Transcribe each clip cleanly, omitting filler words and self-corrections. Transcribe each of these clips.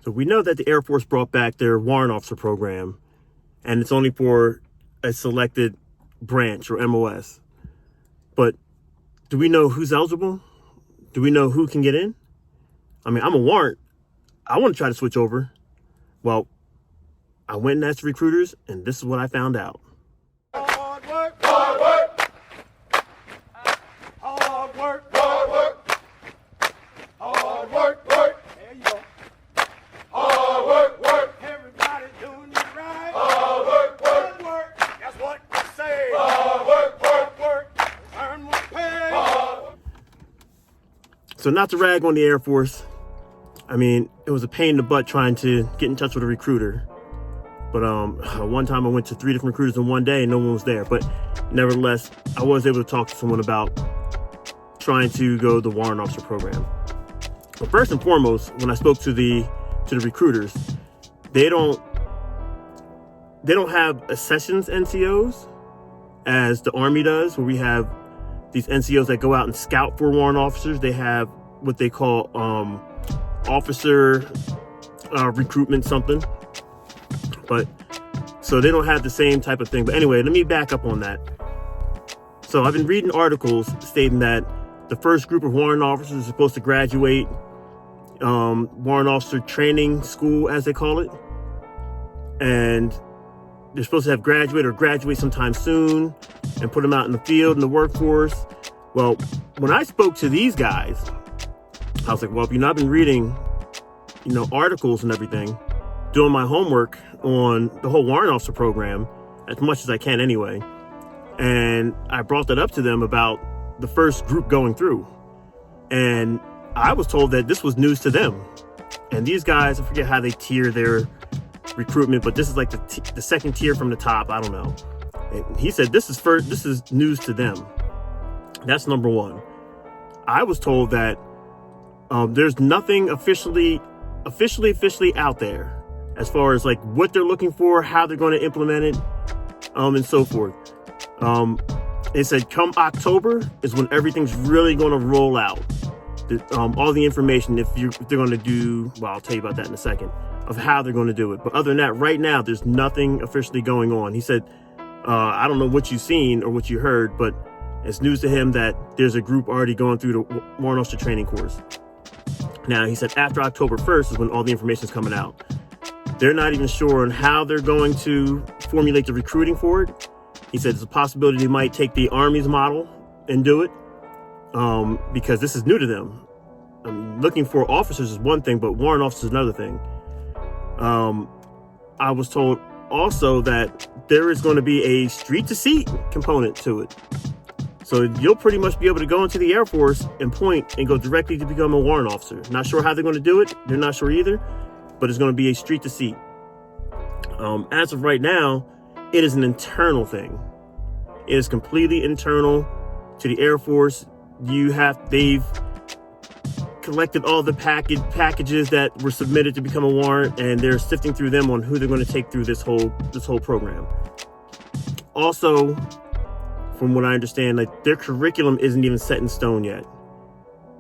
So we know that the Air Force brought back their warrant officer program, and it's only for a selected branch or MOS. But do we know who's eligible? Do we know who can get in? I mean, I'm a warrant. I want to try to switch over. Well, I went and asked recruiters, and this is what I found out. Hard work, hard work. Hard work, hard work. Hard work, work. There you go. Hard work, work. Everybody doing it right. Hard work, work. Hard work. That's what we say. Hard work, work, work. Earn more pay. So not to rag on the Air Force. I mean, it was a pain in the butt trying to get in touch with a recruiter. But one time I went to 3 different recruiters in one day and no one was there. But nevertheless, I was able to talk to someone about trying to go the warrant officer program. But first and foremost, when I spoke to the recruiters, they don't have accessions NCOs as the Army does, where we have these NCOs that go out and scout for warrant officers. They have what they call officer recruitment something. But so they don't have the same type of thing. But anyway, let me back up on that. So I've been reading articles stating that the first group of warrant officers are supposed to graduate warrant officer training school, as they call it. And they're supposed to have graduate sometime soon and put them out in the field in the workforce. Well, when I spoke to these guys, I was like, well, I've been reading, articles and everything, doing my homework on the whole warrant officer program as much as I can anyway. And I brought that up to them about the first group going through. And I was told that this was news to them. And these guys, I forget how they tier their recruitment, but this is like the second tier from the top. I don't know. And he said this is news to them. That's number one. I was told that there's nothing officially out there as far as like what they're looking for, how they're going to implement it, and so forth. It said come October is when everything's really going to roll out. All the information, if they're going to do, well, I'll tell you about that in a second, of how they're going to do it. But other than that, right now, there's nothing officially going on. He said, I don't know what you've seen or what you heard, but it's news to him that there's a group already going through the warrant officer training course. Now, he said after October 1st is when all the information is coming out. They're not even sure on how they're going to formulate the recruiting for it. He said there's a possibility they might take the Army's model and do it because this is new to them. Looking for officers is one thing, but warrant officers is another thing. I was told also that there is going to be a street to seat component to it. So you'll pretty much be able to go into the Air Force and point and go directly to become a warrant officer. Not sure how they're going to do it. They're not sure either, but it's going to be a street to seat. As of right now, it is an internal thing. It is completely internal to the Air Force. They've collected all the packages that were submitted to become a warrant, and they're sifting through them on who they're going to take through this whole program. Also, from what I understand, like their curriculum isn't even set in stone yet.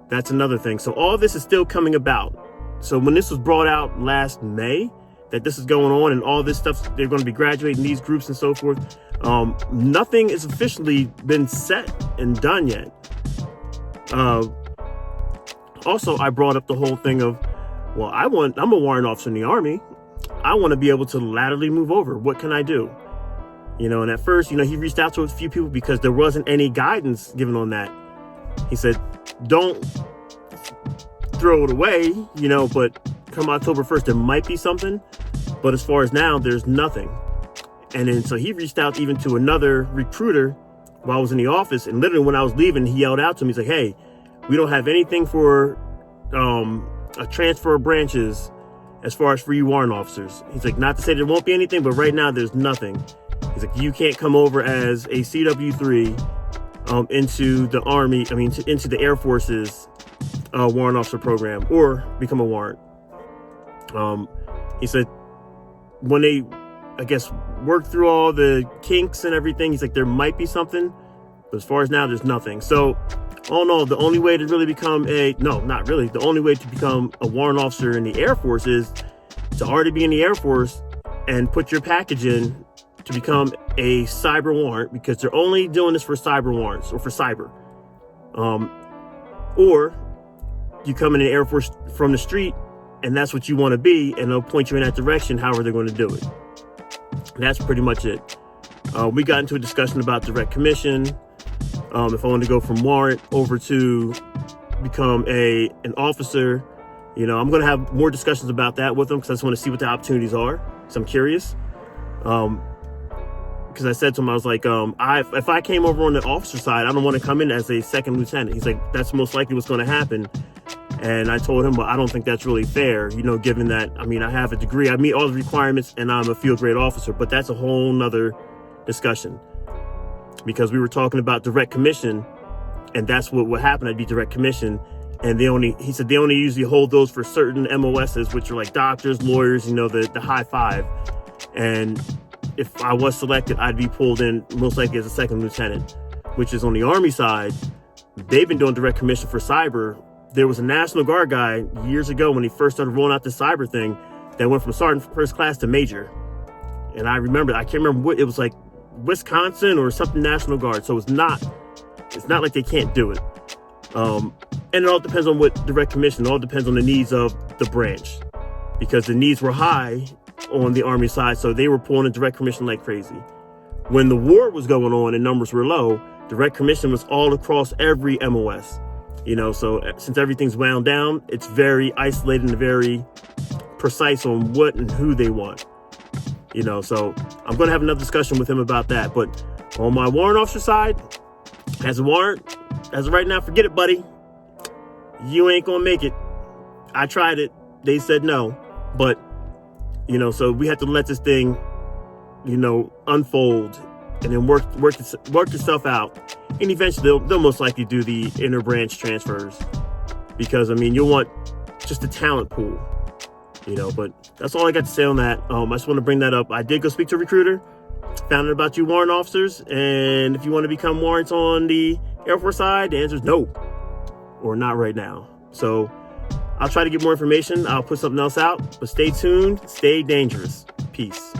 That's another thing. So all this is still coming about. So when this was brought out last May, that this is going on and all this stuff, they're going to be graduating these groups and so forth. Nothing has officially been set and done yet. Also, I brought up the whole thing of, well, I'm a warrant officer in the Army. I want to be able to laterally move over. What can I do? And at first, he reached out to a few people because there wasn't any guidance given on that. He said, don't throw it away, but come October 1st, there might be something. But as far as now, there's nothing. And then so he reached out even to another recruiter while I was in the office. And literally when I was leaving, he yelled out to me, he's like, hey, we don't have anything for a transfer of branches as far as for you warrant officers. He's like, not to say there won't be anything, but right now there's nothing. He's like, you can't come over as a CW3 into the Army, into the Air Force's warrant officer program or become a warrant. He said when they, I guess, work through all the kinks and everything, he's like, there might be something, but as far as now, there's nothing. So, all in all, the only way to really become the only way to become a warrant officer in the Air Force is to already be in the Air Force and put your package in to become a cyber warrant, because they're only doing this for cyber warrants or for cyber. Or you come in the Air Force from the street and that's what you want to be, and they'll point you in that direction, however they're going to do it. That's pretty much it. We got into a discussion about direct commission. If I want to go from warrant over to become an officer, I'm going to have more discussions about that with them, because I just want to see what the opportunities are. So I'm curious. Because I said to him, I was like, if I came over on the officer side, I don't want to come in as a second lieutenant. He's like, that's most likely what's going to happen. And I told him, well, I don't think that's really fair, given that, I have a degree, I meet all the requirements, and I'm a field grade officer. But that's a whole nother discussion, because we were talking about direct commission, and that's what happened. I'd be direct commission. And he said they only usually hold those for certain MOSs, which are like doctors, lawyers, the high five. And if I was selected, I'd be pulled in most likely as a second lieutenant, which is on the Army side. They've been doing direct commission for cyber. There was a National Guard guy years ago when he first started rolling out the cyber thing that went from sergeant first class to major. And I can't remember what, it was like Wisconsin or something National Guard. So it's not like they can't do it. And it all depends on what direct commission, it all depends on the needs of the branch, because the needs were high on the Army side. So they were pulling in direct commission like crazy. When the war was going on and numbers were low, direct commission was all across every MOS. So since everything's wound down, it's very isolated and very precise on what and who they want. So I'm going to have another discussion with him about that. But on my warrant officer side, as a warrant, as of right now, forget it, buddy. You ain't going to make it. I tried it. They said no. But, so we have to let this thing, unfold and then work itself out. And eventually they'll most likely do the inter-branch transfers, because, you'll want just a talent pool, but that's all I got to say on that. I just want to bring that up. I did go speak to a recruiter, found out about you warrant officers, and if you want to become warrants on the Air Force side, the answer is no, or not right now. So I'll try to get more information. I'll put something else out, but stay tuned, stay dangerous. Peace.